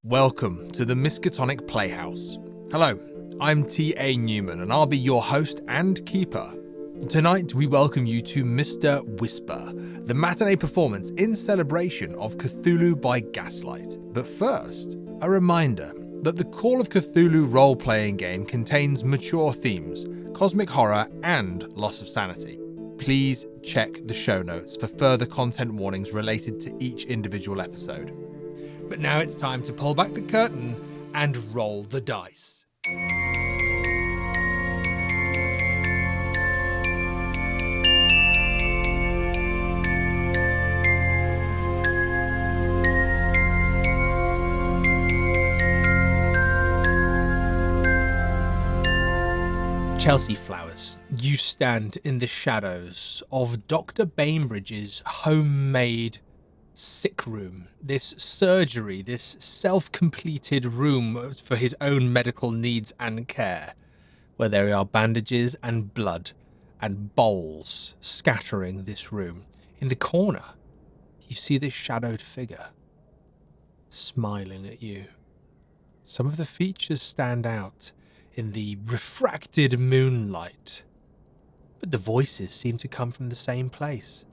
Welcome to the Miskatonic Playhouse. Hello, I'm T.A. Newman and I'll be your host and keeper. Tonight we welcome you to Mr. Whisper, the matinee performance in celebration of Cthulhu by Gaslight. But first, a reminder that the Call of Cthulhu role-playing game contains mature themes, cosmic horror and loss of sanity. Please check the show notes for further content warnings related to each individual episode. But now it's time to pull back the curtain and roll the dice. Chelsea Flowers, you stand in the shadows of Dr. Bainbridge's homemade sick room, this surgery, this self-completed room for his own medical needs and care, where there are bandages and blood and bowls scattering this room. In the corner, you see this shadowed figure smiling at you. Some of the features stand out in the refracted moonlight, but the voices seem to come from the same place.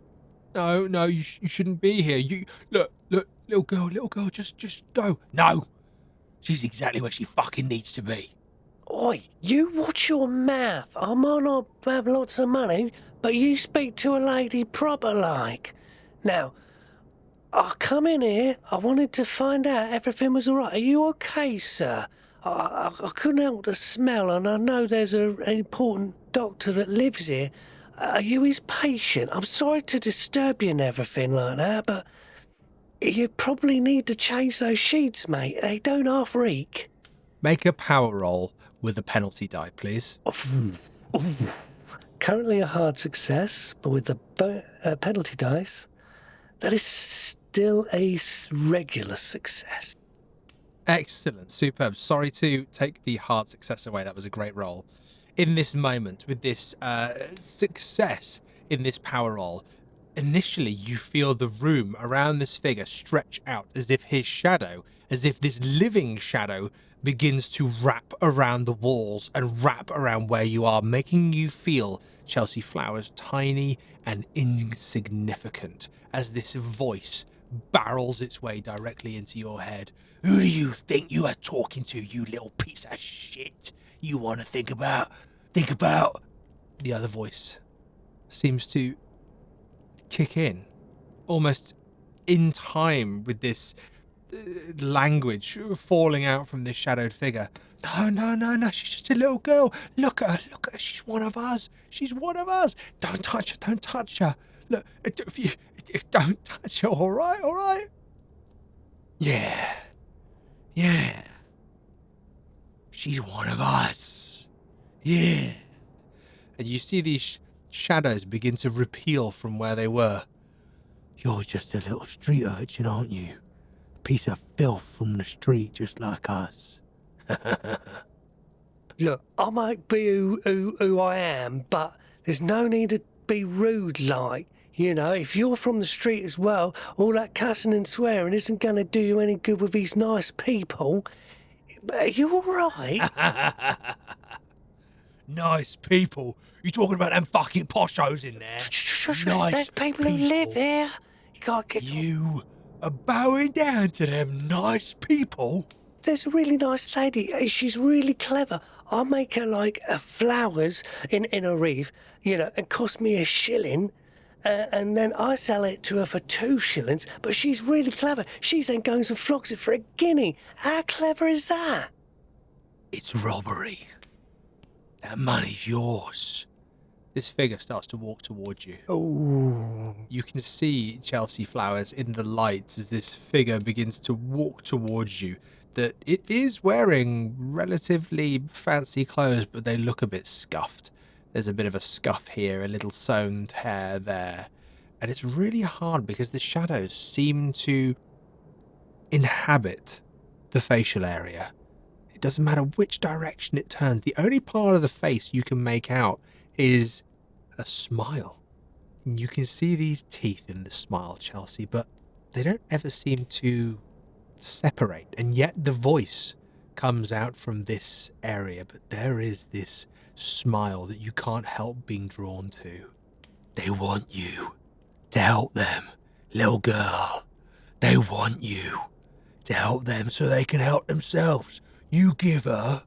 No, you shouldn't be here. You look, little girl, just go. No, she's exactly where she fucking needs to be. Oi, you watch your mouth. I might not have lots of money, but you speak to a lady proper like. Now, I come in here, I wanted to find out everything was alright. Are you okay, sir? I couldn't help the smell, and I know there's an important doctor that lives here. Are you his patient? I'm sorry to disturb you and everything like that, but you probably need to change those sheets, mate. They don't half reek. Make a power roll with a penalty die, please. Currently a hard success, but with the penalty dice, that is still a regular success. Excellent, superb. Sorry to take the hard success away. That was a great roll. In this moment, with this success in this power roll, initially you feel the room around this figure stretch out as if his shadow, as if this living shadow begins to wrap around the walls and wrap around where you are, making you feel, Chelsea Flowers, tiny and insignificant as this voice barrels its way directly into your head. Who do you think you are talking to, you little piece of shit? You want to think about... The other voice seems to kick in, almost in time with this language falling out from this shadowed figure. No, she's just a little girl. Look at her, she's one of us. Don't touch her. Look, don't touch her, all right? Yeah. She's one of us. Yeah. And you see these shadows begin to repeal from where they were. You're just a little street urchin, aren't you? A piece of filth from the street, just like us. Look, I might be who I am, but there's no need to be rude like. You know, if you're from the street as well, all that cussing and swearing isn't going to do you any good with these nice people. Are you all right? Nice people? You talking about them fucking poshos in there? Nice There's people who live here. You gotta get... You are bowing down to them nice people? There's a really nice lady. She's really clever. I'll make her like flowers in a wreath, you know, and cost me $1. And then I sell it to her for 2 shillings, but she's really clever. She's then goes and flocks it for a guinea. How clever is that? It's robbery. That money's yours. This figure starts to walk towards you. Oh. You can see Chelsea Flowers in the lights as this figure begins to walk towards you. That it is wearing relatively fancy clothes, but they look a bit scuffed. There's a bit of a scuff here, a little sewn tear there. And it's really hard because the shadows seem to inhabit the facial area. It doesn't matter which direction it turns. The only part of the face you can make out is a smile. You can see these teeth in the smile, Chelsea, but they don't ever seem to separate, and yet the voice comes out from this area, but there is this smile that you can't help being drawn to. They want you to help them, little girl. They want you to help them so they can help themselves. You give her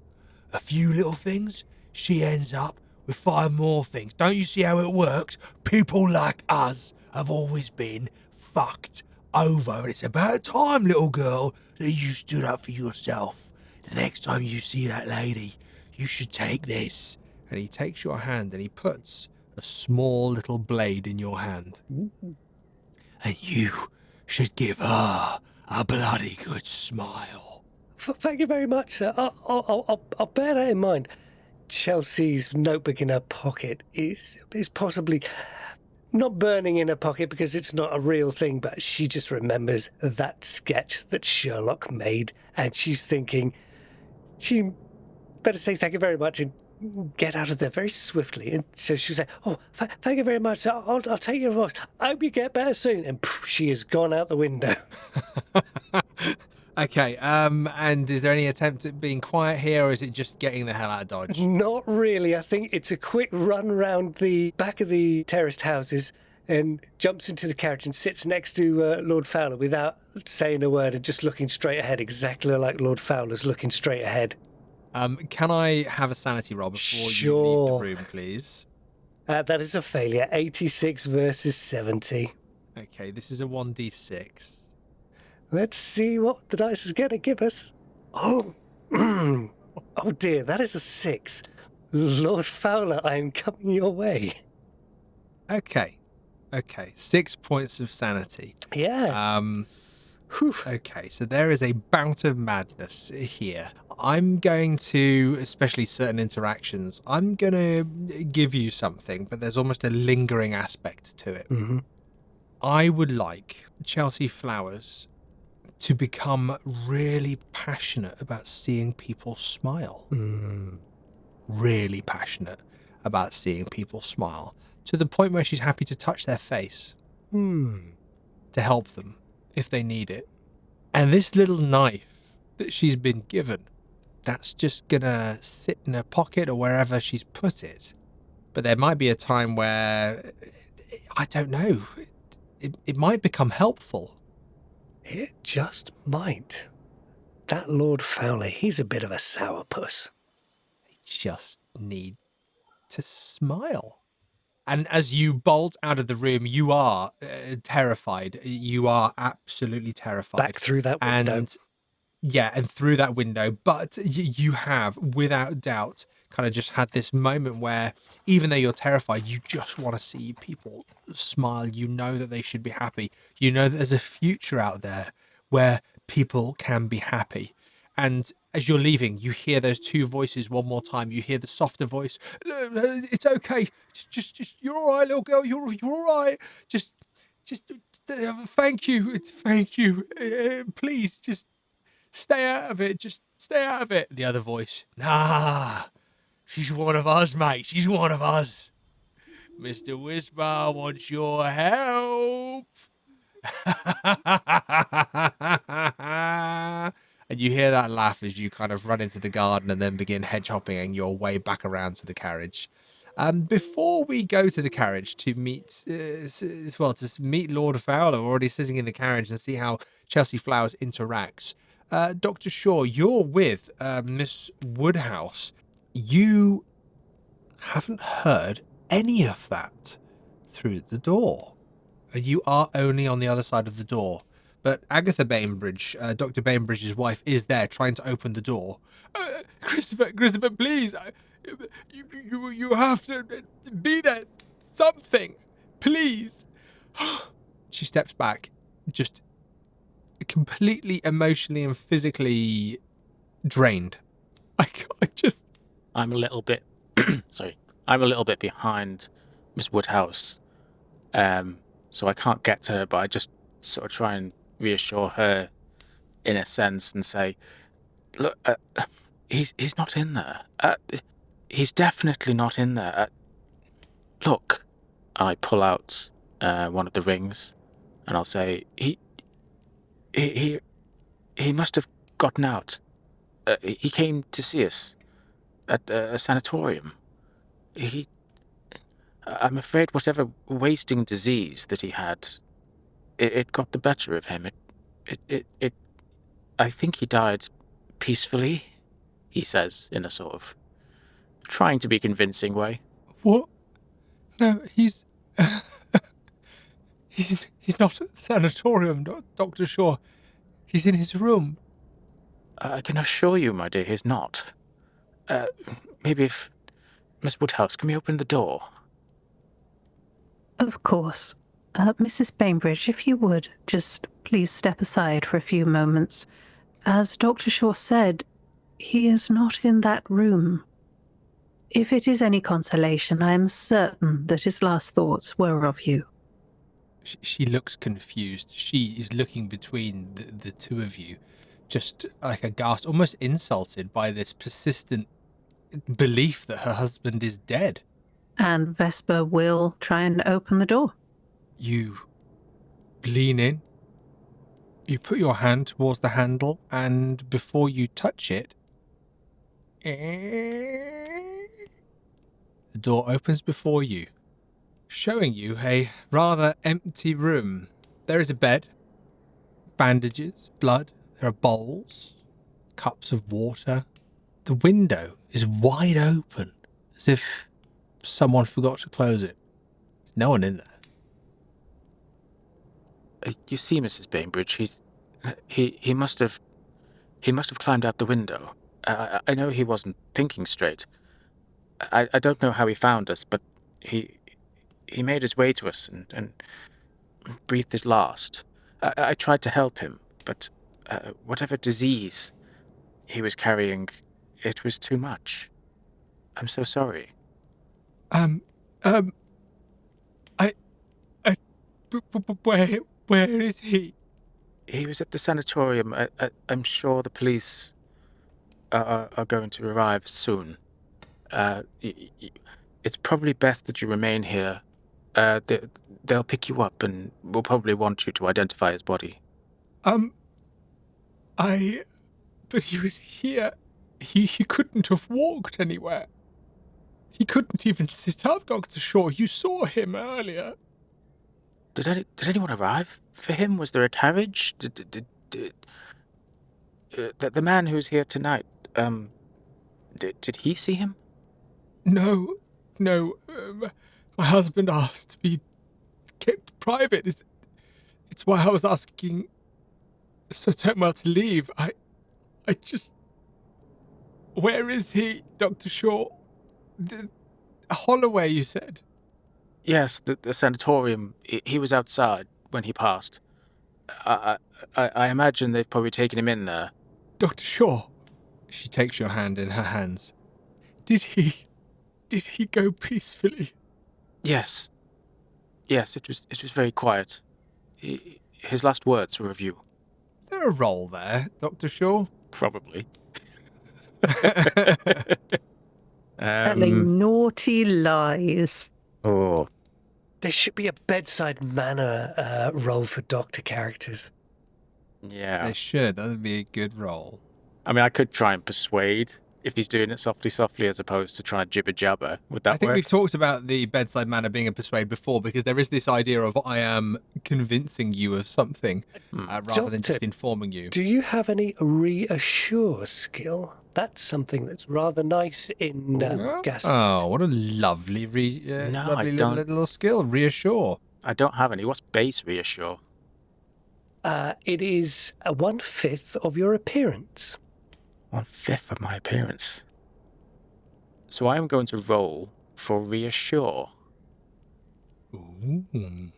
a few little things, she ends up with 5 more things. Don't you see how it works? People like us have always been fucked over, and it's about time, little girl, that you stood up for yourself. The next time you see that lady, you should take this. And he takes your hand and he puts a small little blade in your hand. And you should give her a bloody good smile. Thank you very much, sir. I'll bear that in mind. Chelsea's notebook in her pocket is possibly not burning in her pocket because it's not a real thing, but she just remembers that sketch that Sherlock made, and she's thinking she better say thank you very much and get out of there very swiftly. And so she'll say, "Oh, thank you very much. I'll take your advice. I hope you get better soon." And she has gone out the window. Okay, and is there any attempt at being quiet here, or is it just getting the hell out of Dodge? Not really. I think it's a quick run round the back of the terraced houses and jumps into the carriage and sits next to Lord Fowler without saying a word and just looking straight ahead, exactly like Lord Fowler's looking straight ahead. Can I have a sanity roll before you leave the room, please? That is a failure. 86 versus 70. Okay, this is a 1d6. Let's see what the dice is going to give us. Oh, oh dear, that is a 6. Lord Fowler, I am coming your way. Okay, 6 points of sanity. Yeah. Okay, so there is a bout of madness here. I'm going to, especially certain interactions, I'm going to give you something, but there's almost a lingering aspect to it. Mm-hmm. I would like Chelsea Flowers to become really passionate about seeing people smile. Really passionate about seeing people smile, to the point where she's happy to touch their face to help them if they need it. And this little knife that she's been given, that's just gonna sit in her pocket or wherever she's put it. But there might be a time where, I don't know, it might become helpful. It just might. That Lord Fowler, he's a bit of a sourpuss. They just need to smile. And as you bolt out of the room, you are terrified. You are absolutely terrified. Back through that window. And through that window. But you have, without doubt, kind of just had this moment where, even though you're terrified, you just want to see people smile. You know that they should be happy. You know that there's a future out there where people can be happy. And as you're leaving, you hear those 2 voices one more time. You hear the softer voice. It's okay. Just you're all right, little girl. You're all right. Just thank you. Please, just stay out of it. Just stay out of it. The other voice. Nah, she's one of us, mate. She's one of us. Mr. Whisper wants your help. And you hear that laugh as you kind of run into the garden and then begin hedge hopping your way back around to the carriage. Before we go to the carriage to meet, meet Lord Fowler, already sitting in the carriage, and see how Chelsea Flowers interacts, Dr. Shaw, you're with Miss Wodehouse. You haven't heard any of that through the door. You are only on the other side of the door. But Agatha Bainbridge, Dr. Bainbridge's wife, is there trying to open the door. Chrisopher, please, you have to be there. Something, please. She steps back, just completely emotionally and physically drained. I'm a little bit, I'm a little bit behind Miss Wodehouse, so I can't get to her, but I just sort of try and reassure her in a sense and say, look, he's not in there. He's definitely not in there. Look. I pull out one of the rings and I'll say, he's He must have gotten out. He came to see us at a sanatorium. I'm afraid whatever wasting disease that he had, it got the better of him. I think he died peacefully, he says, in a sort of trying to be convincing way. What? No, he's he's not at the sanatorium, Dr. Shaw. He's in his room. I can assure you, my dear, he's not. Maybe if... Miss Wodehouse, can we open the door? Of course. Mrs. Bainbridge, if you would, just please step aside for a few moments. As Dr. Shaw said, he is not in that room. If it is any consolation, I am certain that his last thoughts were of you. She looks confused. She is looking between the two of you, just like aghast, almost insulted by this persistent belief that her husband is dead. And Vesper will try and open the door. You lean in. You put your hand towards the handle, and before you touch it, the door opens before you, showing you a rather empty room. There is a bed, bandages, blood, there are bowls, cups of water. The window is wide open, as if someone forgot to close it. No one in there. You see, Mrs. Bainbridge, he must have climbed out the window. I know he wasn't thinking straight. I don't know how he found us, but he made his way to us and breathed his last. I tried to help him, but whatever disease he was carrying, it was too much. I'm so sorry. Where is he? He was at the sanatorium. I'm sure the police are going to arrive soon. It's probably best that you remain here. They'll pick you up and will probably want you to identify his body. But he was here. He couldn't have walked anywhere. He couldn't even sit up, Dr. Shaw. You saw him earlier. Did anyone arrive for him? Was there a carriage? Did the man who's here tonight, did he see him? No. My husband asked to be kept private. It's why I was asking Sir Turnwell to leave. I just... Where is he, Dr. Shaw? The Holloway, you said? Yes, the sanatorium. He was outside when he passed. I imagine they've probably taken him in there. Dr. Shaw. She takes your hand in her hands. Did he go peacefully? Yes, it was very quiet. His last words were of you. Is there a roll there, Dr. Shaw? Probably. Telling naughty lies. Oh. There should be a bedside manner role for doctor characters. Yeah. There should. That would be a good roll. I mean, I could try and persuade if he's doing it softly as opposed to try and jibber jabber. Would that work? I think we've talked about the bedside manner being a persuade before, because there is this idea of I am convincing you of something rather than just informing you. Do you have any reassure skill? That's something that's rather nice in Gaslight. Oh, what a lovely, lovely little skill. Reassure. I don't have any. What's base reassure? It is 1/5 of your appearance. 1/5 of my appearance. So I am going to roll for reassure. Ooh.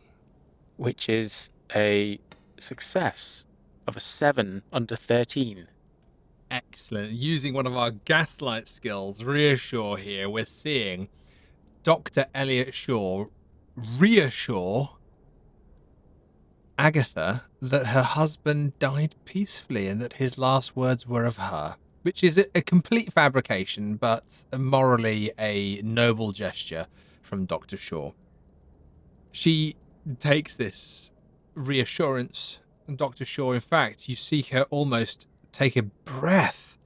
Which is a success of a 7 under 13. Excellent. Using one of our gaslight skills, reassure here, we're seeing Dr. Elliot Shaw reassure Agatha that her husband died peacefully and that his last words were of her, which is a complete fabrication, but morally a noble gesture from Dr. Shaw. She takes this reassurance Dr. Shaw. In fact, you see her almost take a breath,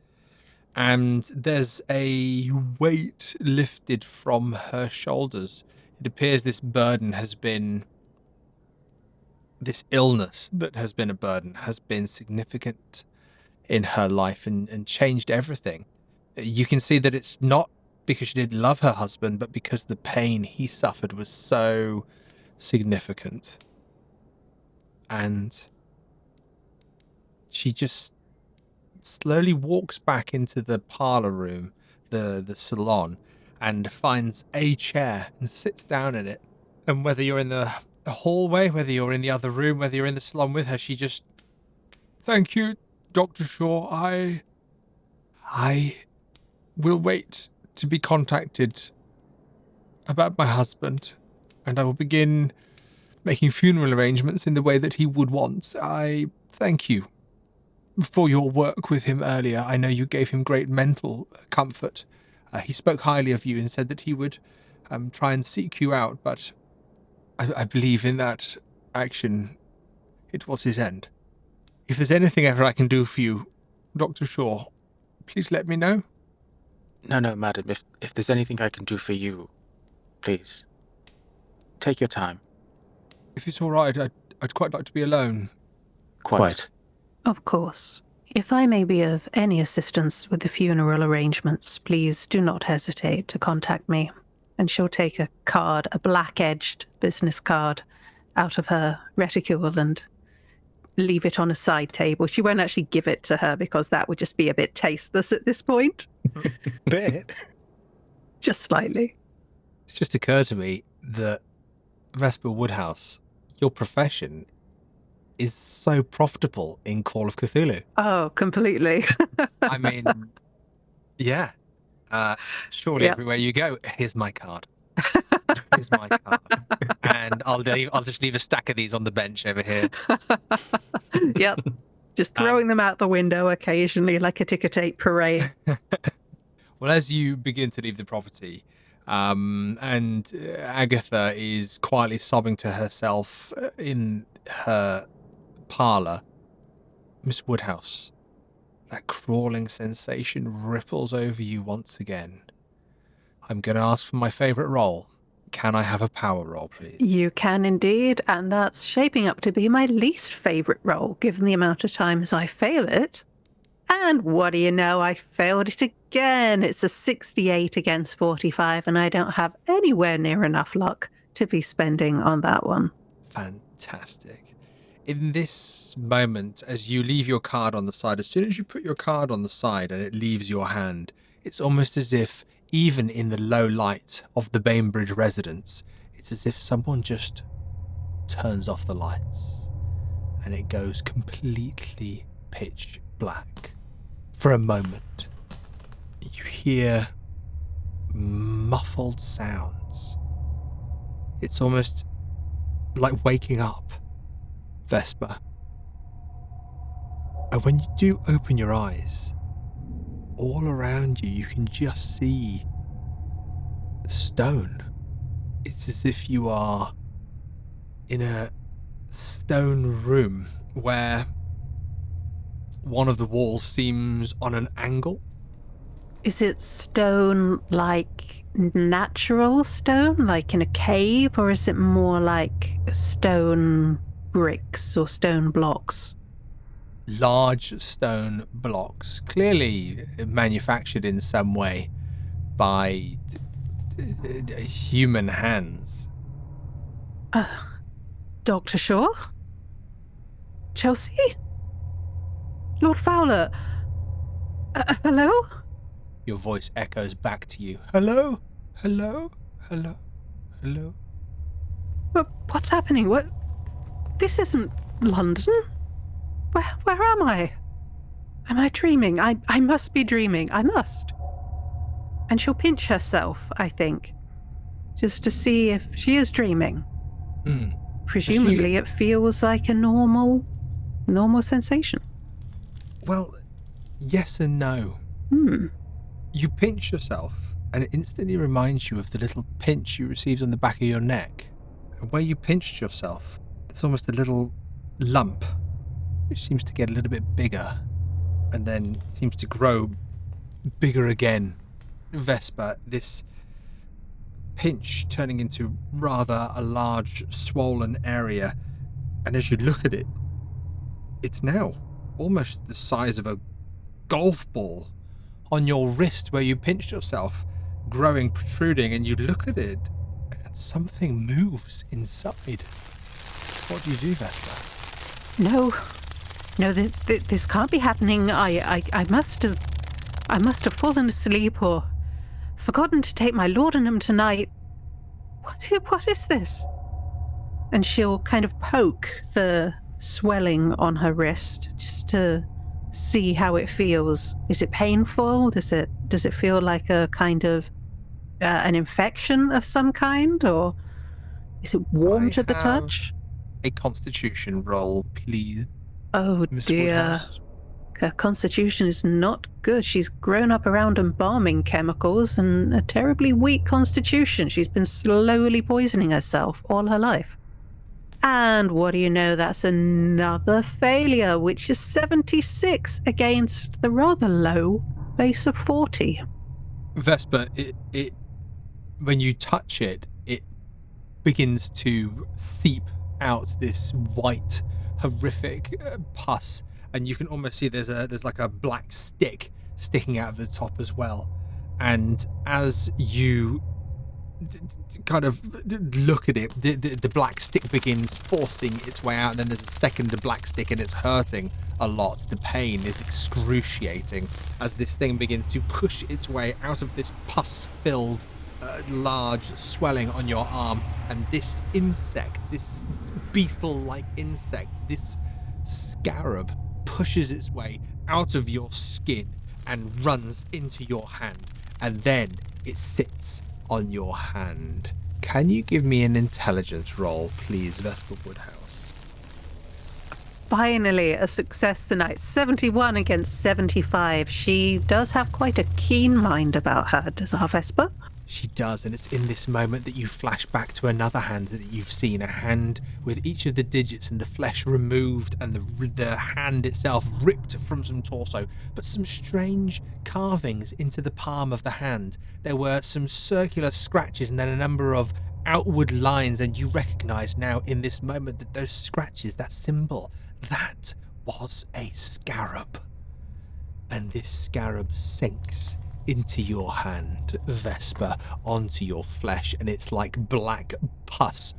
and there's a weight lifted from her shoulders. It appears this burden has been, this illness that has been a burden, has been significant in her life and changed everything. You can see that it's not because she didn't love her husband, but because the pain he suffered was so significant. And she just slowly walks back into the parlor room, the salon, and finds a chair and sits down in it. And whether you're in the hallway, whether you're in the other room, whether you're in the salon with her, she just, "Thank you, Dr. Shaw. I will wait to be contacted about my husband, and I will begin making funeral arrangements in the way that he would want. I thank you for your work with him earlier. I know you gave him great mental comfort. He spoke highly of you and said that he would try and seek you out, but I believe in that action it was his end. If there's anything ever I can do for you, Dr. Shaw, please let me know." No, madam. If there's anything I can do for you, please, take your time. If it's all right, I'd quite like to be alone. Quite. Of course. If I may be of any assistance with the funeral arrangements, please do not hesitate to contact me. And she'll take a card, a black-edged business card, out of her reticule and leave it on a side table. She won't actually give it to her because that would just be a bit tasteless at this point. Bit. Just slightly. It's just occurred to me that Vesper Wodehouse, your profession is so profitable in Call of Cthulhu. Oh, completely. I mean, yeah. Surely everywhere you go, here's my card. Here's my card. And I'll just leave a stack of these on the bench over here. Yep. Just throwing them out the window occasionally like a ticker tape parade. Well, as you begin to leave the property, and Agatha is quietly sobbing to herself in her parlour, Miss Wodehouse, that crawling sensation ripples over you once again. I'm going to ask for my favourite roll. Can I have a power roll, please? You can indeed, and that's shaping up to be my least favourite roll, given the amount of times I fail it. And what do you know, I failed it again. It's a 68 against 45, and I don't have anywhere near enough luck to be spending on that one. Fantastic. In this moment, as you leave your card on the side, as soon as you put your card on the side and it leaves your hand, it's almost as if, even in the low light of the Bainbridge residence, it's as if someone just turns off the lights and it goes completely pitch black. For a moment, you hear muffled sounds. It's almost like waking up, Vesper. And when you do open your eyes, all around you, you can just see stone. It's as if you are in a stone room where one of the walls seems on an angle. Is it stone like natural stone, like in a cave, or is it more like stone bricks or stone blocks? Large stone blocks, clearly manufactured in some way by human hands. Dr. Shaw? Chelsea? Lord Fowler? Hello? Your voice echoes back to you. Hello? Hello? Hello? Hello? What's happening? What? This isn't London. Where am I? Am I dreaming? I must be dreaming. I must. And she'll pinch herself, I think, just to see if she is dreaming. Presumably it feels like a normal sensation. Well, yes and no. You pinch yourself, and it instantly reminds you of the little pinch you received on the back of your neck. And where you pinched yourself, there's almost a little lump which seems to get a little bit bigger and then seems to grow bigger again. Vesper, this pinch turning into rather a large swollen area, and as you look at it, it's now almost the size of a golf ball on your wrist where you pinched yourself, growing, protruding, and you look at it and something moves inside. What do you do, Vesper? No, this can't be happening. I must have fallen asleep or forgotten to take my laudanum tonight. What is this? And she'll kind of poke the swelling on her wrist just to see how it feels. Is it painful? Does it feel like a kind of an infection of some kind, or is it warm to the touch? A constitution roll, please. Oh Miss dear. Wodehouse. Her constitution is not good. She's grown up around embalming chemicals and a terribly weak constitution. She's been slowly poisoning herself all her life. And what do you know? That's another failure, which is 76 against the rather low base of 40. Vesper, it when you touch it, it begins to seep out this white, horrific pus, and you can almost see there's like a black stick sticking out of the top as well. And as you kind of look at it, the black stick begins forcing its way out, and then there's a second black stick, and it's hurting a lot. The pain is excruciating as this thing begins to push its way out of this pus-filled large swelling on your arm, and this insect, this beetle-like insect, this scarab, pushes its way out of your skin and runs into your hand, and then it sits on your hand. Can you give me an intelligence roll, please, Vesper Wodehouse? Finally, a success tonight. 71 against 75. She does have quite a keen mind about her, does our Vesper? She does, and it's in this moment that you flash back to another hand that you've seen, a hand with each of the digits and the flesh removed and the hand itself ripped from some torso, but some strange carvings into the palm of the hand. There were some circular scratches and then a number of outward lines, and you recognise now in this moment that those scratches, that symbol, that was a scarab. And this scarab sinks into your hand, Vesper, onto your flesh, and it's like black pus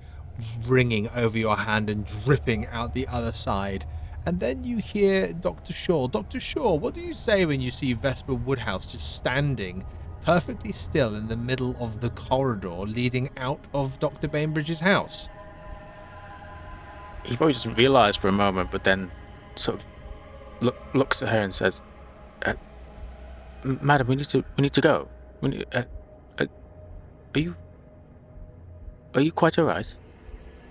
ringing over your hand and dripping out the other side. And then you hear Dr. Shaw. Dr. Shaw, what do you say when you see Vesper Wodehouse just standing perfectly still in the middle of the corridor leading out of Dr. Bainbridge's house? He probably doesn't realise for a moment, but then sort of looks at her and says, "Madam, we need to go. Are you quite all right?"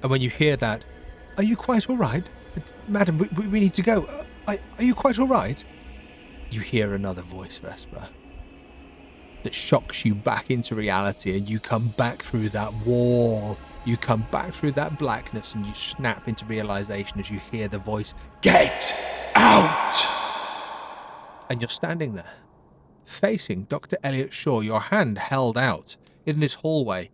And when you hear that, "Are you quite all right? Madam, we need to go. Are you quite all right?" You hear another voice, Vesper, that shocks you back into reality, and you come back through that wall. You come back through that blackness, and you snap into realization as you hear the voice, "Get out!" And you're standing there, facing Dr. Elliot Shaw, your hand held out in this hallway.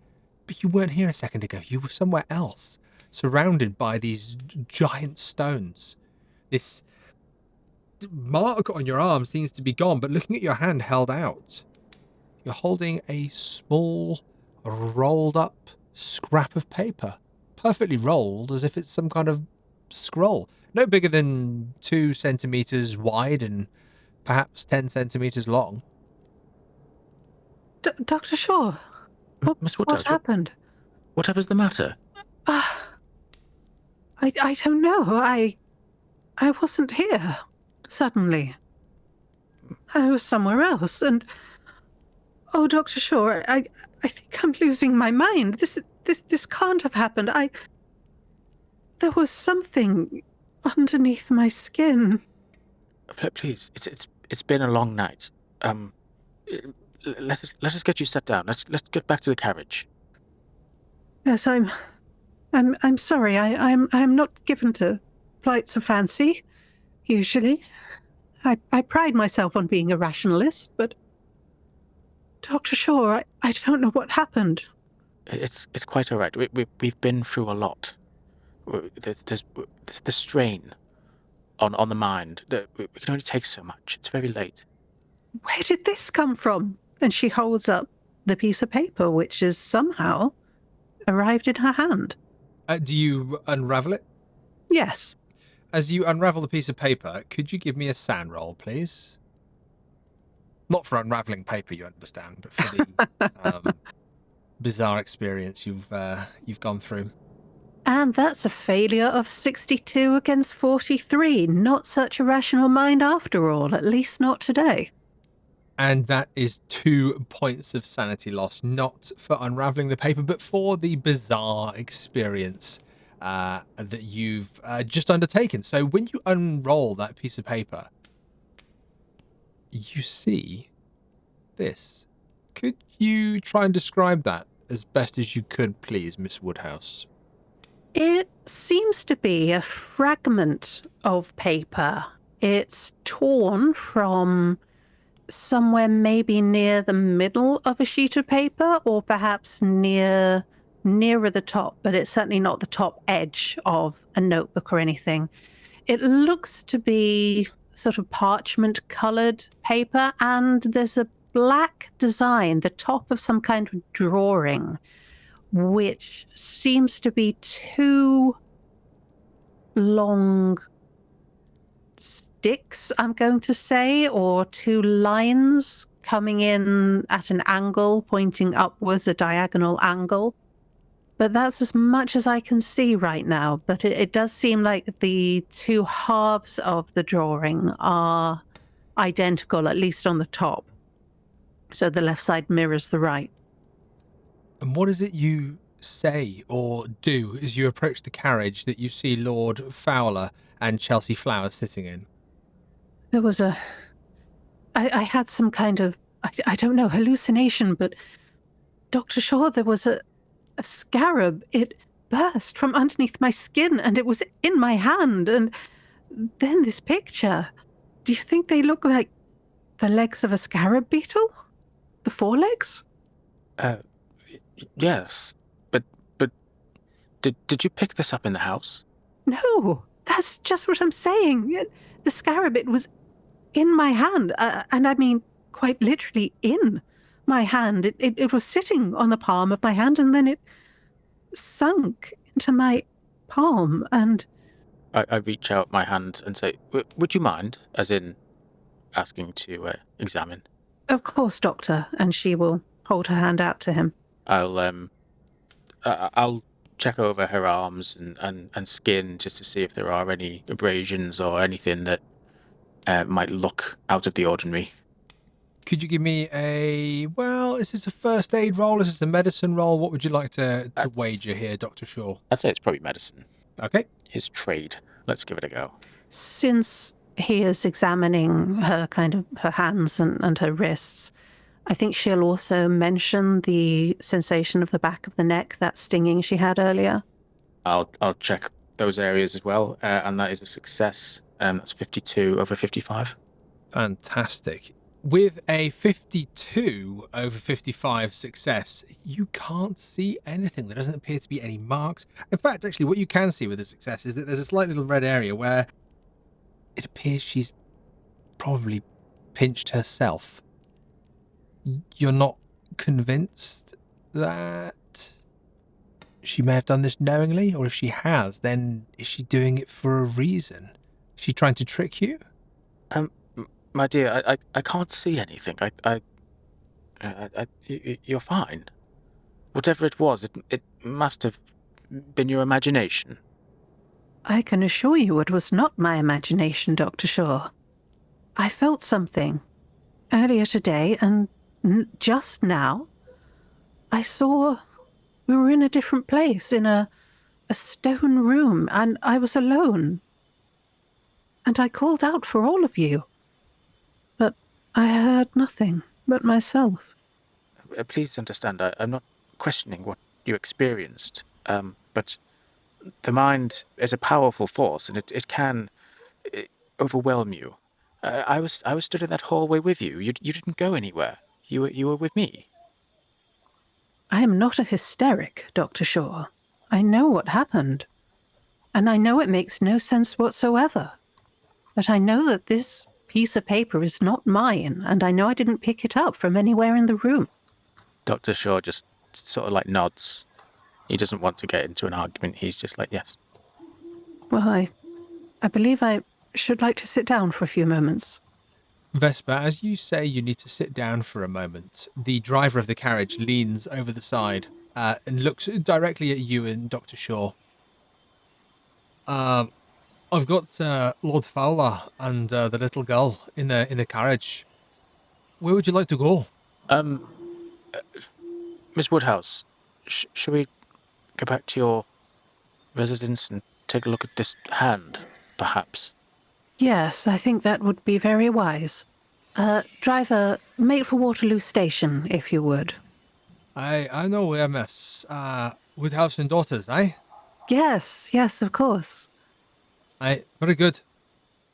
But you weren't here a second ago. You were somewhere else, surrounded by these giant stones. This mark on your arm seems to be gone, but looking at your hand held out, you're holding a small, rolled up scrap of paper, perfectly rolled as if it's some kind of scroll, no bigger than 2 centimeters wide and perhaps 10 centimeters long. Dr. Shaw, Miss what Woodhouse, happened? whatever's the matter? I don't know. I wasn't here. Suddenly, I was somewhere else, and oh, Dr. Shaw, I think I'm losing my mind. This can't have happened. There was something underneath my skin. Please, it's been a long night. Let us get you set down. Let's get back to the carriage. Yes, I'm sorry. I'm not given to flights of fancy. Usually. I pride myself on being a rationalist, but Dr. Shaw, I don't know what happened. It's quite all right. We've been through a lot. There's the strain on the mind. We can only take so much. It's very late. Where did this come from? And she holds up the piece of paper, which is somehow arrived in her hand. Do you unravel it? Yes. As you unravel the piece of paper, could you give me a SAN roll, please? Not for unraveling paper, you understand, but for the bizarre experience you've gone through. And that's a failure of 62 against 43. Not such a rational mind after all, at least not today. And that is 2 points of sanity loss, not for unraveling the paper, but for the bizarre experience that you've just undertaken. So when you unroll that piece of paper, you see this. Could you try and describe that as best as you could, please, Miss Wodehouse? It seems to be a fragment of paper. It's torn from somewhere maybe near the middle of a sheet of paper, or perhaps nearer the top, but it's certainly not the top edge of a notebook or anything. It looks to be sort of parchment colored paper, and there's a black design, the top of some kind of drawing, which seems to be 2 long sticks, I'm going to say, or 2 lines coming in at an angle, pointing upwards, a diagonal angle. But that's as much as I can see right now. But it does seem like the 2 halves of the drawing are identical, at least on the top. So the left side mirrors the right. And what is it you say or do as you approach the carriage that you see Lord Fowler and Chelsea Flowers sitting in? There was I had some kind of, I don't know, hallucination, but Dr. Shaw, there was a scarab. It burst from underneath my skin and it was in my hand. And then this picture. Do you think they look like the legs of a scarab beetle? The forelegs? Yes, but did you pick this up in the house? No, that's just what I'm saying. The scarab, it was in my hand, and I mean quite literally in my hand. It was sitting on the palm of my hand, and then it sunk into my palm, and... I reach out my hand and say, would you mind? As in, asking to examine. Of course, Doctor, and she will hold her hand out to him. I'll check over her arms and skin just to see if there are any abrasions or anything that might look out of the ordinary. Could you give me is this a first aid roll? Is this a medicine roll? What would you like to wager here, Dr. Shaw? I'd say it's probably medicine. Okay. His trade. Let's give it a go. Since he is examining her hands and her wrists, I think she'll also mention the sensation of the back of the neck, that stinging she had earlier. I'll check those areas as well, and that is a success. That's 52 over 55. Fantastic. With a 52 over 55 success, you can't see anything. There doesn't appear to be any marks. In fact, actually, what you can see with the success is that there's a slight little red area where it appears she's probably pinched herself. You're not convinced that she may have done this knowingly, or if she has, then is she doing it for a reason? Is she trying to trick you? My dear, I can't see anything. You're fine. Whatever it was, it must have been your imagination. I can assure you it was not my imagination, Dr. Shaw. I felt something earlier today, and just now, I saw we were in a different place, in a stone room, and I was alone. And I called out for all of you. But I heard nothing but myself. Please understand, I'm not questioning what you experienced, but the mind is a powerful force, and it can... overwhelm you. I was stood in that hallway with you. You didn't go anywhere. You were with me. I am not a hysteric, Dr. Shaw. I know what happened. And I know it makes no sense whatsoever. But I know that this piece of paper is not mine, and I know I didn't pick it up from anywhere in the room. Dr. Shaw just sort of like nods. He doesn't want to get into an argument. He's just like, yes. Well, I believe I should like to sit down for a few moments. Vesper, as you say you need to sit down for a moment, the driver of the carriage leans over the side and looks directly at you and Dr. Shaw. I've got Lord Fowler and the little girl in the carriage. Where would you like to go? Miss Wodehouse, shall we go back to your residence and take a look at this hand, perhaps? Yes, I think that would be very wise. Driver, make for Waterloo Station, if you would. I know where, miss. Woodhouse and Daughters, eh? Yes, of course. Aye, very good.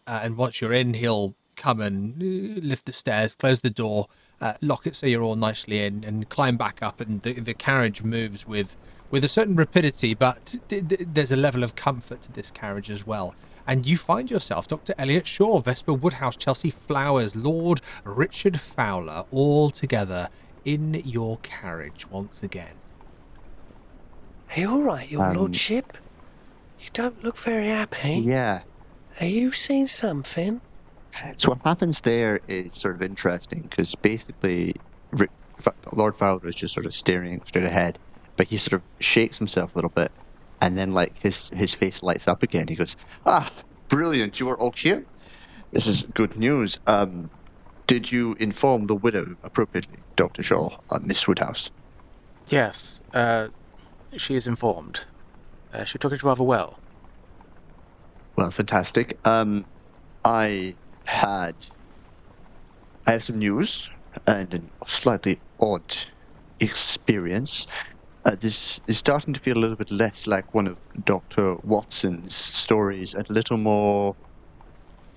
And once you're in, he'll come and lift the stairs, close the door, lock it so you're all nicely in, and climb back up. And the carriage moves with a certain rapidity, but there's a level of comfort to this carriage as well. And you find yourself, Dr. Elliot Shaw, Vesper, Wodehouse, Chelsea Flowers, Lord Richard Fowler, all together in your carriage once again. Are you all right, your lordship? You don't look very happy. Yeah. Are you seeing something? So what happens there is sort of interesting because basically Lord Fowler is just sort of staring straight ahead, but he sort of shakes himself a little bit, and then like his face lights up again. He goes, brilliant, you are all here. This is good news. Did you inform the widow appropriately, Dr. Shaw, Miss Wodehouse? Yes, she is informed. She took it rather well. Well, fantastic. I have some news and a slightly odd experience. This is starting to feel a little bit less like one of Dr. Watson's stories and a little more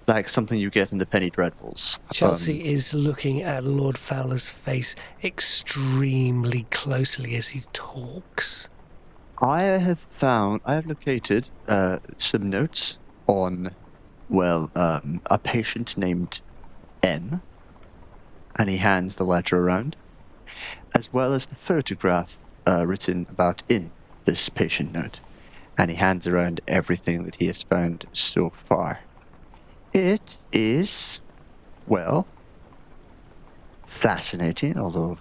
like something you get in the Penny Dreadfuls. Chelsea is looking at Lord Fowler's face extremely closely as he talks. I have located some notes on, a patient named M, and he hands the letter around, as well as the photograph written about in this patient note, and he hands around everything that he has found so far. It is, fascinating, although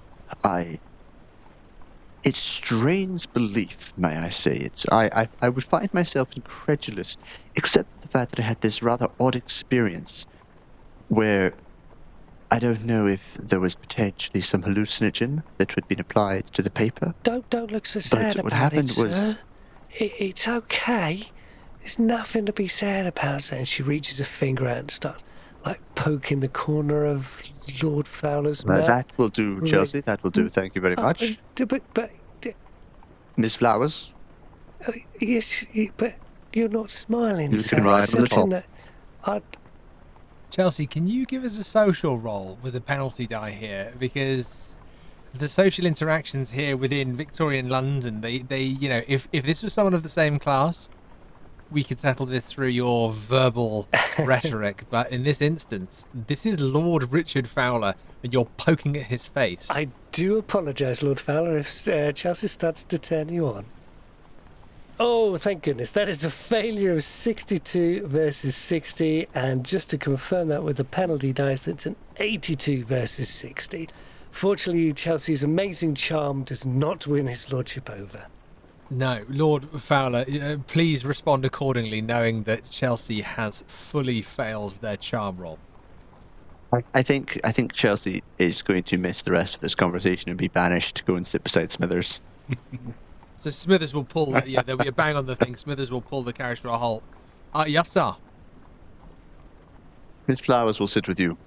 it strains belief, may I say. I would find myself incredulous, except for the fact that I had this rather odd experience where I don't know if there was potentially some hallucinogen that had been applied to the paper. Don't look so sad But what about happened it, was... sir. It's okay. There's nothing to be sad about. And she reaches a finger out and starts, poking the corner of Lord Fowler's mouth. That will do, Chelsea. That will do. Thank you very much. But Miss Flowers? yes, but you're not smiling, You sir. can ride It's on the such top. Chelsea, can you give us a social roll with a penalty die here? Because the social interactions here within Victorian London, they if this was someone of the same class, we could settle this through your verbal rhetoric. But in this instance, this is Lord Richard Fowler, and you're poking at his face. I do apologise, Lord Fowler, if Chelsea starts to turn you on. Oh, thank goodness. That is a failure of 62 versus 60. And just to confirm that with the penalty dice, that's an 82 versus 60. Fortunately, Chelsea's amazing charm does not win his lordship over. No, Lord Fowler, please respond accordingly, knowing that Chelsea has fully failed their charm roll. I think Chelsea is going to miss the rest of this conversation and be banished to go and sit beside Smithers. So Smithers will pull, there'll be a bang on the thing. Smithers will pull the carriage to a halt. Yes, sir. Miss Flowers will sit with you.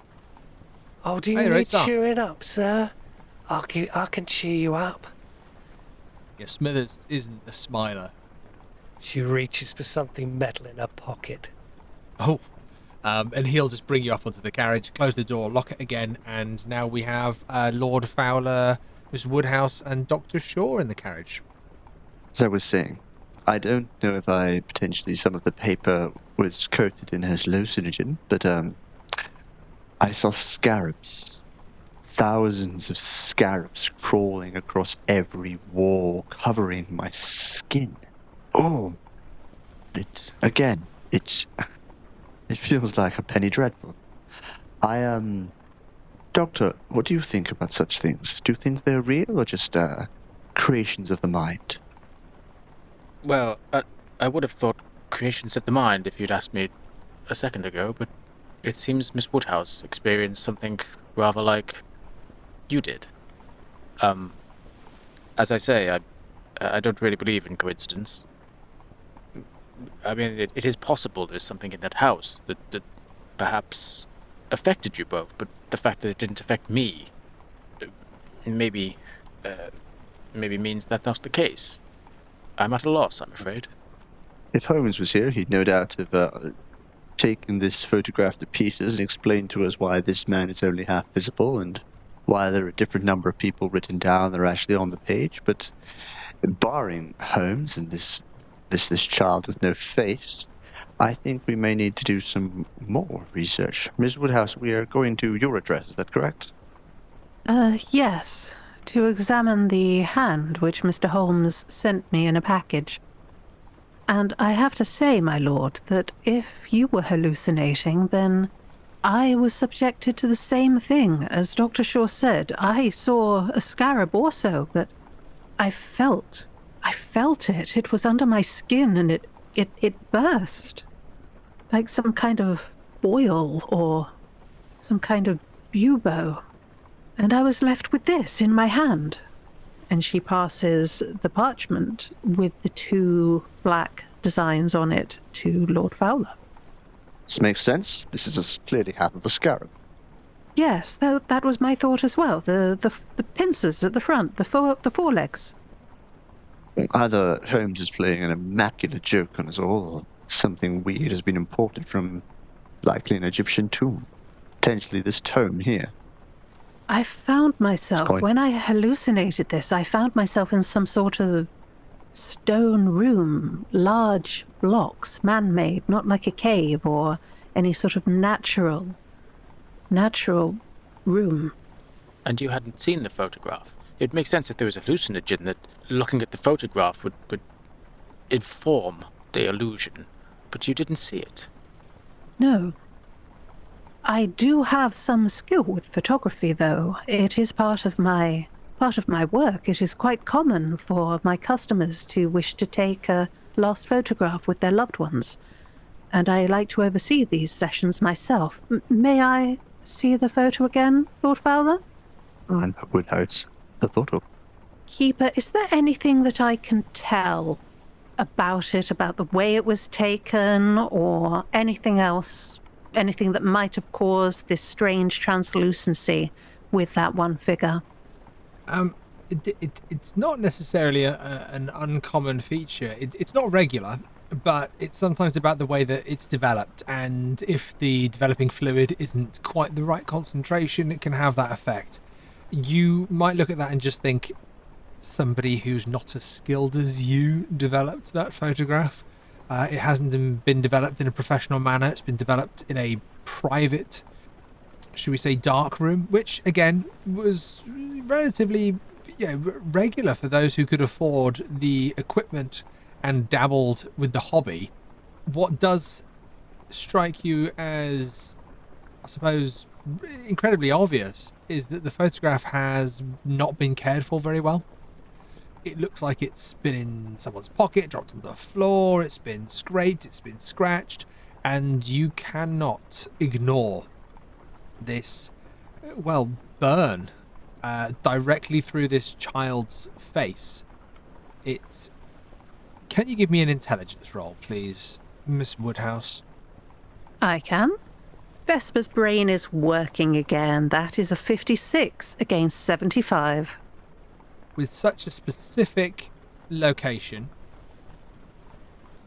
Oh, do you Hey, need right, sir. cheering up, sir? I can cheer you up. Yeah, Smithers isn't a smiler. She reaches for something metal in her pocket. Oh, And he'll just bring you up onto the carriage, close the door, lock it again, and now we have Lord Fowler, Miss Wodehouse, and Dr. Shaw in the carriage. As I was saying, I don't know if potentially some of the paper was coated in hallucinogen, but I saw scarabs. Thousands of scarabs crawling across every wall, covering my skin. Oh, it feels like a penny dreadful. Doctor, what do you think about such things? Do you think they're real or just creations of the mind? Well, I would have thought creations of the mind if you'd asked me a second ago, but it seems Miss Wodehouse experienced something rather like you did. As I say, I don't really believe in coincidence. I mean, it is possible there's something in that house that perhaps affected you both, but the fact that it didn't affect me maybe means that that's the case. I'm at a loss, I'm afraid. If Holmes was here, he'd no doubt have taken this photograph to pieces and explained to us why this man is only half visible and why there are a different number of people written down that are actually on the page. But barring Holmes and this child with no face, I think we may need to do some more research. Ms. Wodehouse, we are going to your address, is that correct? Yes. To examine the hand which Mr. Holmes sent me in a package. And I have to say, my lord, that if you were hallucinating, then I was subjected to the same thing. As Dr. Shaw said, I saw a scarab also, but I felt it. It was under my skin, and it burst. Like some kind of boil or some kind of bubo. And I was left with this in my hand. And she passes the parchment with the 2 black designs on it to Lord Fowler. This makes sense. This is clearly half of a scarab. Yes, that was my thought as well. The pincers at the front, the forelegs. Either Holmes is playing an immaculate joke on us all, or something weird has been imported from likely an Egyptian tomb. Potentially this tome here. I found myself, when I hallucinated this, I found myself in some sort of stone room, large blocks, man-made, not like a cave or any sort of natural room. And you hadn't seen the photograph. It makes sense if there was a hallucinogen that looking at the photograph would inform the illusion, but you didn't see it. No. I do have some skill with photography, though. It is part of my work. It is quite common for my customers to wish to take a last photograph with their loved ones, and I like to oversee these sessions myself. May I see the photo again, Lord Fowler? And Wodehouse, the photo. Keeper, is there anything that I can tell about it, about the way it was taken, or anything else? Anything that might have caused this strange translucency with that one figure? It's not necessarily an uncommon feature. It's not regular, but it's sometimes about the way that it's developed, and if the developing fluid isn't quite the right concentration, it can have that effect. You might look at that and just think somebody who's not as skilled as you developed that photograph. It hasn't been developed in a professional manner. It's been developed in a private, should we say, dark room, which again was relatively regular for those who could afford the equipment and dabbled with the hobby. What does strike you as, I suppose, incredibly obvious is that the photograph has not been cared for very well. It looks like it's been in someone's pocket, dropped on the floor, it's been scraped, it's been scratched, and you cannot ignore this, burn directly through this child's face. Can you give me an intelligence roll, please, Miss Wodehouse? I can. Vesper's brain is working again. That is a 56 against 75. With such a specific location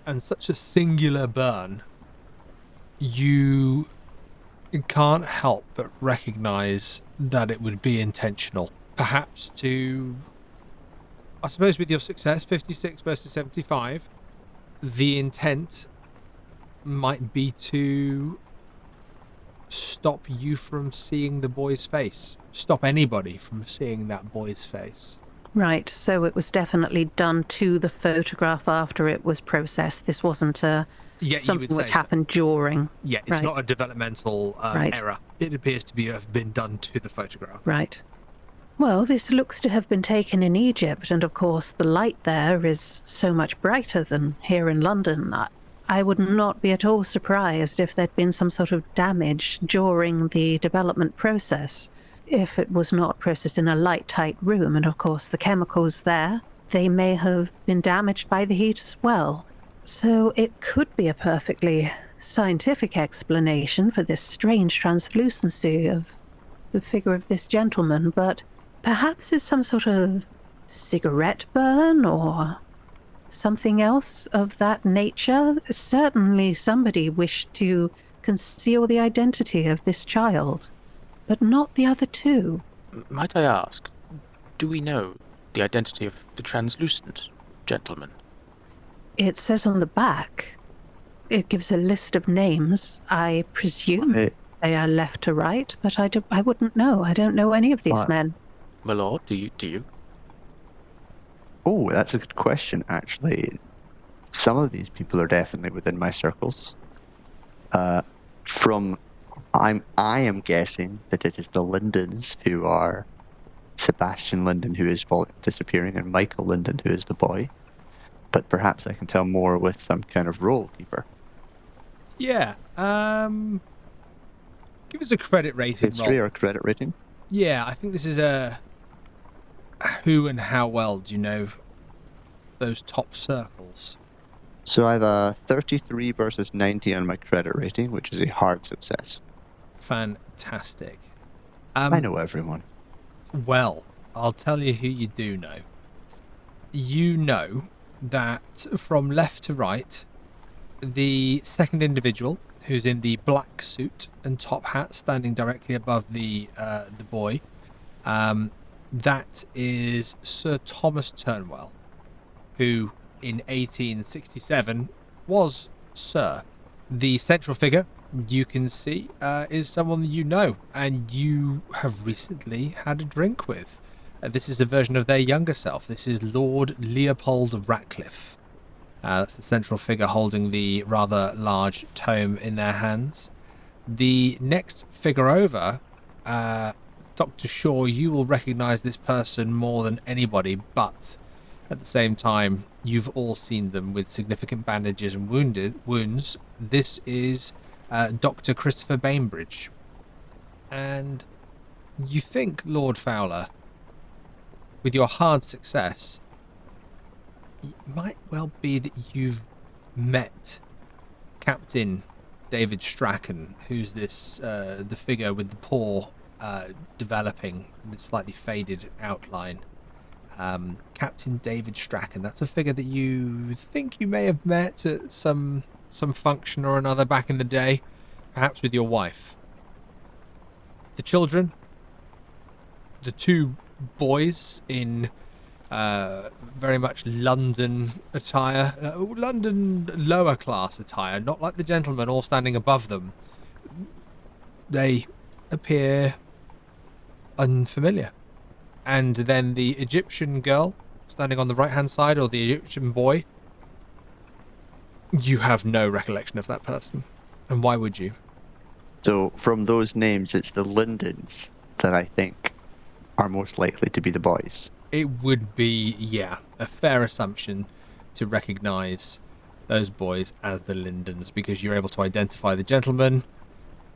and such a singular burn, you can't help but recognize that it would be intentional. Perhaps to, I suppose with your success, 56 versus 75, the intent might be to stop you from seeing the boy's face. Stop anybody from seeing that boy's face. Right, so it was definitely done to the photograph after it was processed. This wasn't something which happened during. Yeah, it's not a developmental Right. error. It appears to have been done to the photograph. Right. Well, this looks to have been taken in Egypt, and of course the light there is so much brighter than here in London. I would not be at all surprised if there'd been some sort of damage during the development process, if it was not processed in a light-tight room, and of course the chemicals there, they may have been damaged by the heat as well. So it could be a perfectly scientific explanation for this strange translucency of the figure of this gentleman, but perhaps it's some sort of cigarette burn or something else of that nature. Certainly somebody wished to conceal the identity of this child, but not the other two. Might I ask, do we know the identity of the translucent gentleman? It says on the back, it gives a list of names. I presume they are left to right, but I wouldn't know. I don't know any of these men. My lord, do you? Oh, that's a good question, actually. Some of these people are definitely within my circles. I am guessing that it is the Lindens who are Sebastian Linden, who is disappearing, and Michael Linden, who is the boy. But perhaps I can tell more with some kind of role keeper. Yeah. Give us a credit rating. History or credit rating? Yeah, I think this is a who and how well do you know those top circles. So I have a 33 versus 90 on my credit rating, which is a hard success. Fantastic. I know everyone. Well, I'll tell you who you do know. You know that from left to right, the second individual, who's in the black suit and top hat, standing directly above the boy, that is Sir Thomas Turnwell, who in 1867 was Sir. The central figure you can see is someone you know and you have recently had a drink with. This is a version of their younger self. This is Lord Leopold Ratcliffe. That's the central figure holding the rather large tome in their hands. The next figure over, Dr. Shaw, you will recognise this person more than anybody, but at the same time, you've all seen them with significant bandages and wounds. This is Dr. Chrisopher Bainbridge. And you think, Lord Fowler, with your hard success, it might well be that you've met Captain David Strachan, who's this the figure with the paw developing, the slightly faded outline. Captain David Strachan, that's a figure that you think you may have met at some function or another back in the day, perhaps with your wife. The children, the two boys in very much London attire, London lower class attire, not like the gentlemen all standing above them. They appear unfamiliar. And then the Egyptian girl standing on the right hand side, or the Egyptian boy, you have no recollection of that person. And why would you? So from those names, it's the Lindens that I think are most likely to be the boys. It would be, yeah, a fair assumption to recognise those boys as the Lindens, because you're able to identify the gentleman,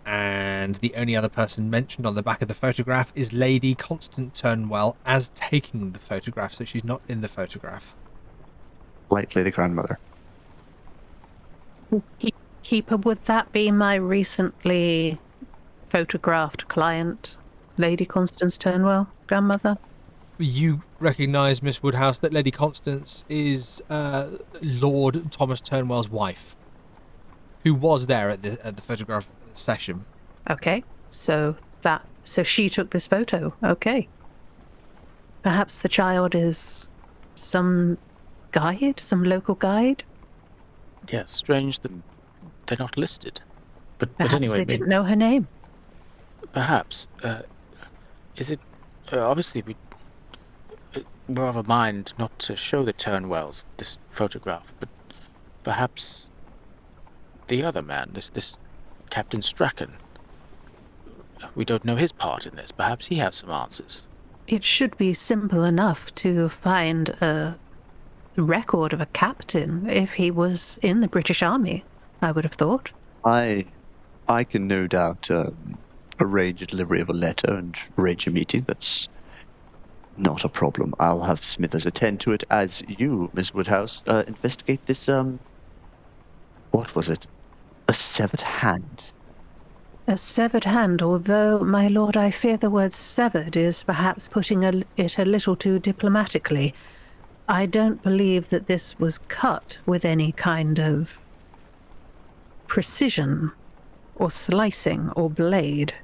and the only other person mentioned on the back of the photograph is Lady Constance Turnwell as taking the photograph, so she's not in the photograph. Likely the grandmother. Keeper, would that be my recently photographed client, Lady Constance Turnwell, grandmother? You recognise, Miss Wodehouse, that Lady Constance is Lord Thomas Turnwell's wife. who was there at the photograph session. Okay, so she took this photo. Okay. Perhaps the child is some guide, some local guide? Yeah, strange that they're not listed. But Perhaps anyway, they didn't know her name. Perhaps. Is it... obviously, we're of a mind not to show the Turnwells this photograph, but perhaps the other man, this Captain Strachan, we don't know his part in this. Perhaps he has some answers. It should be simple enough to find a record of a captain if he was in the British Army, I would have thought. I can no doubt arrange a delivery of a letter and arrange a meeting. That's not a problem. I'll have Smithers attend to it as you, Miss Wodehouse, investigate this, what was it? A severed hand. A severed hand, although, my lord, I fear the word severed is perhaps putting it a little too diplomatically. I don't believe that this was cut with any kind of precision or slicing or blade.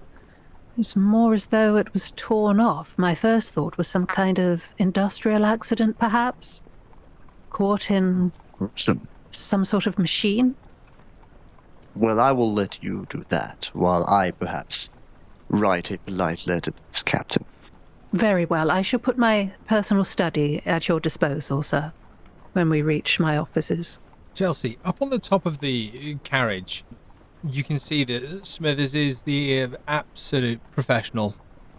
It's more as though it was torn off. My first thought was some kind of industrial accident, perhaps? Caught in some sort of machine? Well, I will let you do that, while I perhaps write a polite letter to this captain. Very well. I shall put my personal study at your disposal, sir, when we reach my offices. Chelsea, up on the top of the carriage, you can see that Smithers is the absolute professional,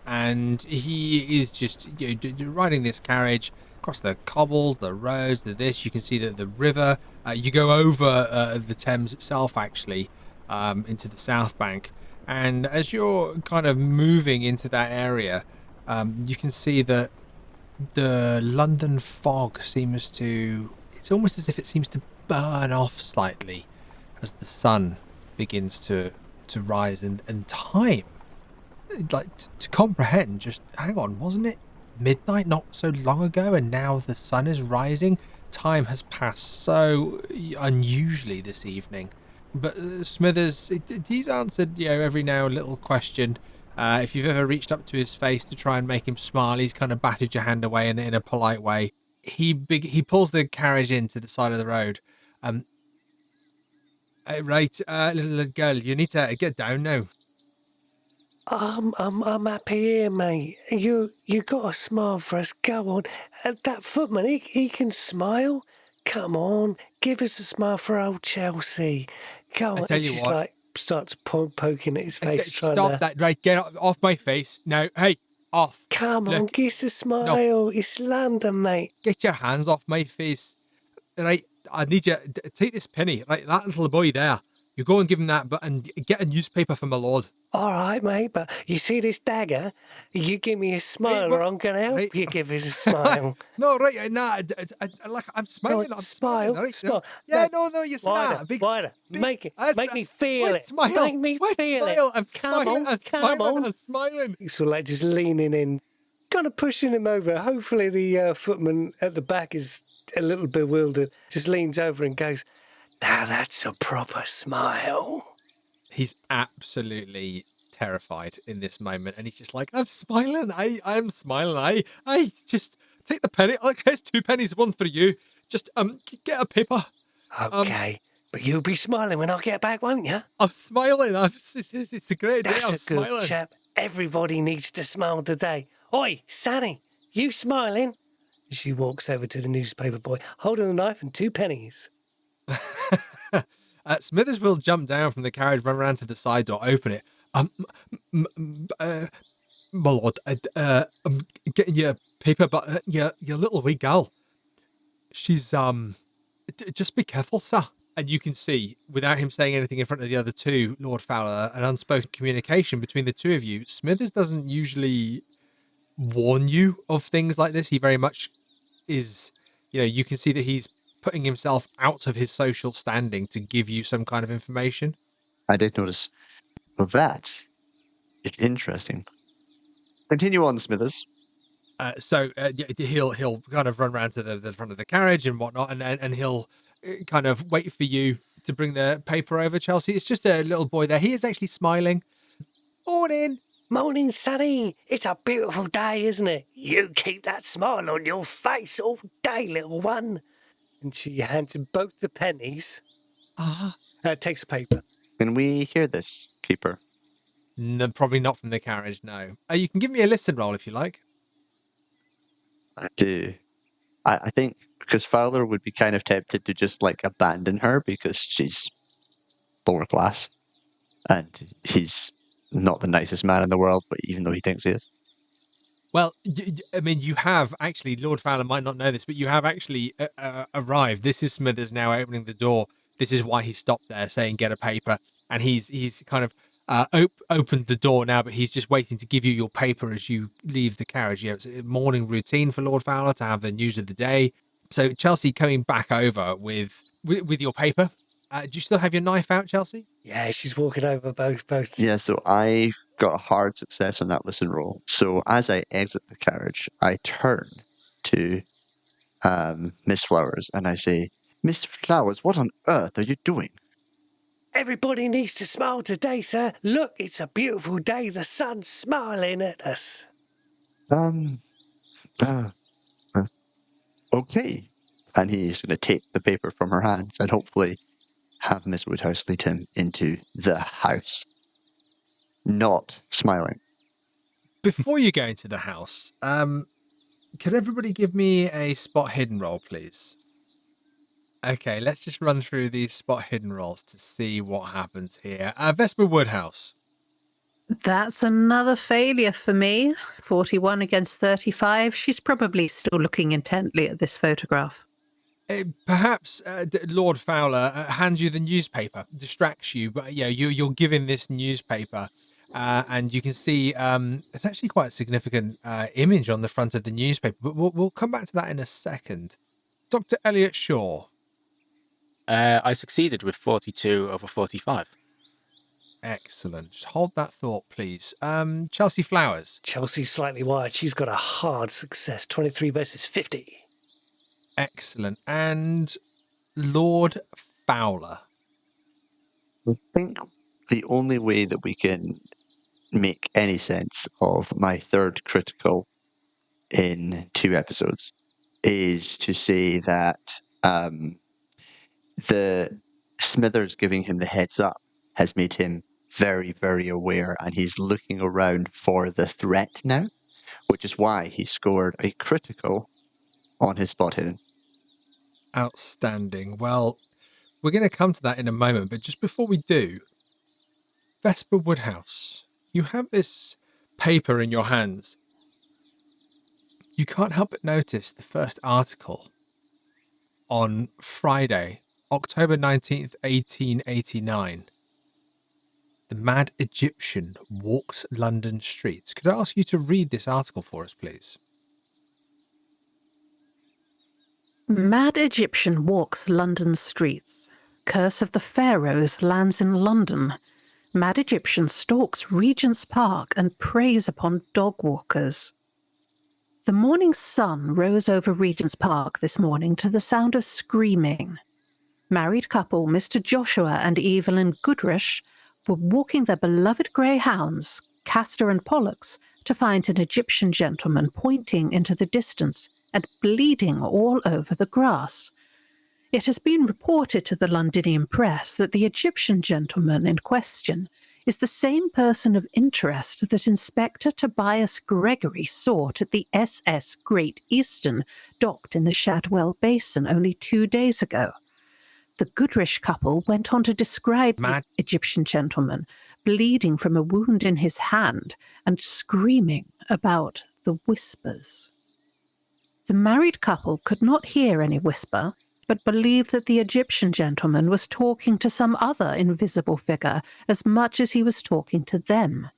and he is just riding this carriage across the cobbles, the roads, the this. You can see that the river. You go over the Thames itself, actually, into the South Bank, and as you're kind of moving into that area, you can see that the London fog seems to. It's almost as if it seems to burn off slightly as the sun begins to rise, and time, like to comprehend, just hang on, wasn't it midnight not so long ago, and now the sun is rising? Time has passed so unusually this evening. But Smithers, he's answered every now a little question. If you've ever reached up to his face to try and make him smile, he's kind of batted your hand away in a polite way. He pulls the carriage into the side of the road. Right, little girl, you need to get down now. I'm happy here, mate. You got a smile for us. Go on. That footman, he can smile. Come on, give us a smile for old Chelsea. Go on. I tell you she's what. like starts poking at his face. Stop that! Right, get off my face now. Hey, off. Come on, Look, give us a smile. no. It's London, mate. Get your hands off my face. Right, I need you take this penny. Right, that little boy there. You go and give him that, and get a newspaper for my lord. All right, mate, but you see this dagger? You give me a smile, or I'm going to help you give us a smile. No, right, nah, I'm smiling. No, I'm smile, smiling. Right? smile. Yeah, no, you're not. Wider. Make me feel it. Smile. Make me feel smile. it. I'm smiling. I'm smiling. So like just leaning in, kind of pushing him over. Hopefully the footman at the back is a little bewildered. Just leans over and goes, "Now that's a proper smile." He's absolutely terrified in this moment, and he's just like, I'm smiling. I'm smiling. I just take the penny. Like, here's 2 pennies, one for you. Just get a paper. Okay, but you'll be smiling when I get back, won't you? I'm smiling. It's a great day. That's I'm a smiling. good chap. Everybody needs to smile today. Oi, Sanny, you smiling? She walks over to the newspaper boy, holding a knife and 2 pennies. Smithers will jump down from the carriage, run around to the side door, open it. My lord, I'm getting you a paper, but your little wee girl, she's just be careful, sir. And you can see, without him saying anything in front of the other two, Lord Fowler, an unspoken communication between the two of you. Smithers doesn't usually warn you of things like this. He very much is, you can see that he's putting himself out of his social standing to give you some kind of information. I did notice. Well, that is interesting. Continue on, Smithers. So he'll kind of run around to the front of the carriage and whatnot, and he'll kind of wait for you to bring the paper over, Chelsea. It's just a little boy there. He is actually smiling. Morning. Morning, Sonny. It's a beautiful day, isn't it? You keep that smile on your face all day, little one. And she hands him both the pennies. Takes the paper. Can we hear this, Keeper? No, probably not from the carriage, no. You can give me a listen roll if you like. I do. I think because Fowler would be kind of tempted to just like abandon her because she's lower class and he's not the nicest man in the world, but even though he thinks he is. Well, I mean, you have actually, Lord Fowler might not know this, but you have actually arrived. This is Smithers now opening the door. This is why he stopped there saying, get a paper. And he's kind of opened the door now, but he's just waiting to give you your paper as you leave the carriage. It's a morning routine for Lord Fowler to have the news of the day. So Chelsea coming back over with your paper. Do you still have your knife out, Chelsea? Yeah, she's walking over both. Yeah, so I got a hard success on that listen roll. So as I exit the carriage, I turn to Miss Flowers and I say, Miss Flowers, what on earth are you doing? Everybody needs to smile today, sir. Look, it's a beautiful day. The sun's smiling at us. Okay. And he's going to take the paper from her hands and hopefully have Miss Wodehouse lead him into the house. Not smiling. Before you go into the house, could everybody give me a spot hidden roll, please? Okay, let's just run through these spot hidden rolls to see what happens here. Vesper Wodehouse. That's another failure for me. 41 against 35. She's probably still looking intently at this photograph. Perhaps Lord Fowler hands you the newspaper, distracts you, but you're given this newspaper, and you can see it's actually quite a significant image on the front of the newspaper. But we'll come back to that in a second. Dr. Elliot Shaw. I succeeded with 42 over 45. Excellent. Just hold that thought, please. Chelsea Flowers. Chelsea's slightly wide. She's got a hard success. 23 versus 50. Excellent. And Lord Fowler. I think the only way that we can make any sense of my third critical in 2 episodes is to say that the Smithers giving him the heads up has made him very, very aware, and he's looking around for the threat now, which is why he scored a critical on his spot hidden. Outstanding. Well, we're going to come to that in a moment, but just before we do, Vesper Wodehouse, you have this paper in your hands. You can't help but notice the first article on Friday, October 19th, 1889. The mad Egyptian walks London streets. Could I ask you to read this article for us, please? Mad Egyptian walks London streets. Curse of the Pharaohs lands in London. Mad Egyptian stalks Regent's Park and preys upon dog walkers. The morning sun rose over Regent's Park this morning to the sound of screaming. Married couple Mr. Joshua and Evelyn Goodrich were walking their beloved greyhounds, Castor and Pollux, to find an Egyptian gentleman pointing into the distance and bleeding all over the grass. It has been reported to the Londinian press that the Egyptian gentleman in question is the same person of interest that Inspector Tobias Gregory sought at the SS Great Eastern, docked in the Shadwell Basin only 2 days ago. The Goodrich couple went on to describe the Egyptian gentleman bleeding from a wound in his hand and screaming about the whispers. The married couple could not hear any whisper, but believed that the Egyptian gentleman was talking to some other invisible figure as much as he was talking to them.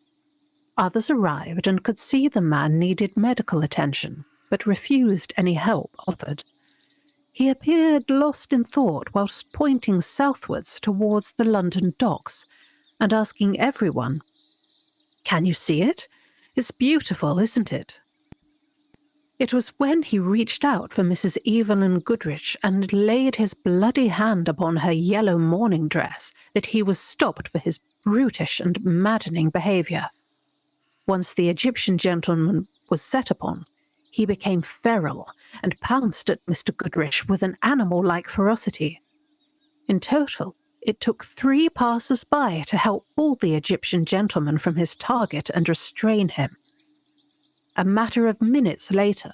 Others arrived and could see the man needed medical attention, but refused any help offered. He appeared lost in thought whilst pointing southwards towards the London docks and asking everyone, "Can you see it? It's beautiful, isn't it?" It was when he reached out for Mrs. Evelyn Goodrich and laid his bloody hand upon her yellow morning dress that he was stopped for his brutish and maddening behaviour. Once the Egyptian gentleman was set upon, he became feral and pounced at Mr. Goodrich with an animal-like ferocity. In total, it took 3 passers-by to help pull the Egyptian gentleman from his target and restrain him. A matter of minutes later,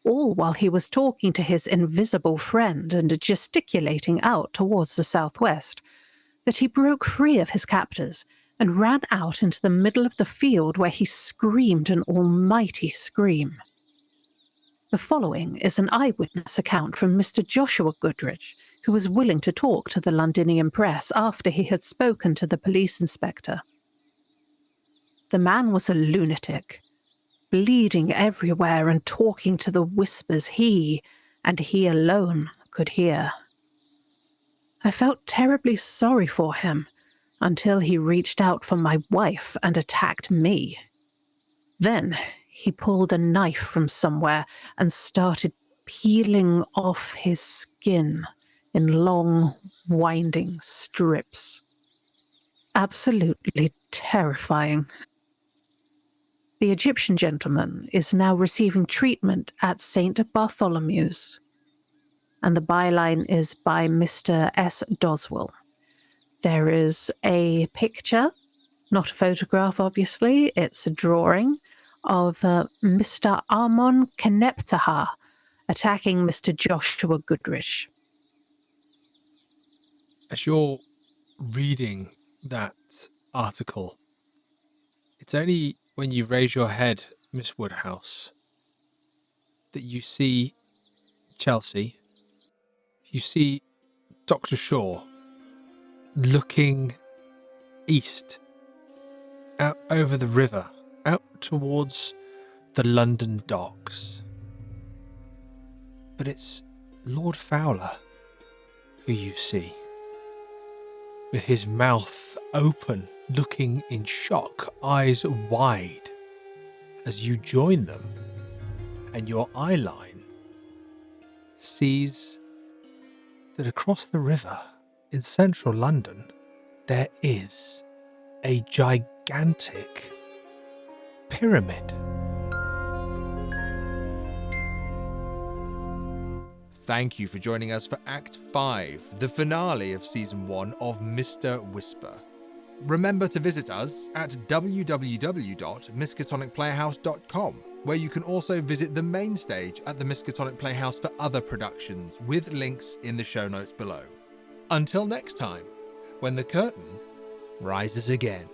all while he was talking to his invisible friend and gesticulating out towards the southwest, that he broke free of his captors and ran out into the middle of the field where he screamed an almighty scream. The following is an eyewitness account from Mr. Joshua Goodrich, who was willing to talk to the Londinian press after he had spoken to the police inspector. The man was a lunatic, bleeding everywhere and talking to the whispers he, and he alone, could hear. I felt terribly sorry for him until he reached out for my wife and attacked me. Then he pulled a knife from somewhere and started peeling off his skin in long, winding strips. Absolutely terrifying. The Egyptian gentleman is now receiving treatment at St. Bartholomew's, and the byline is by Mr. S. Doswell. There is a picture, not a photograph obviously, it's a drawing of Mr. Amon Keneptaha attacking Mr. Joshua Goodrich. As you're reading that article, it's only when you raise your head, Miss Wodehouse, that you see Chelsea, you see Dr. Shaw looking east, out over the river, out towards the London docks. But it's Lord Fowler who you see, with his mouth open, looking in shock, eyes wide, as you join them, and your eye line sees that across the river in central London there is a gigantic pyramid. Thank you for joining us for Act 5, the finale of Season 1 of Mr. Whisper. Remember to visit us at www.miskatonicplayhouse.com, where you can also visit the main stage at the Miskatonic Playhouse for other productions, with links in the show notes below. Until next time, when the curtain rises again.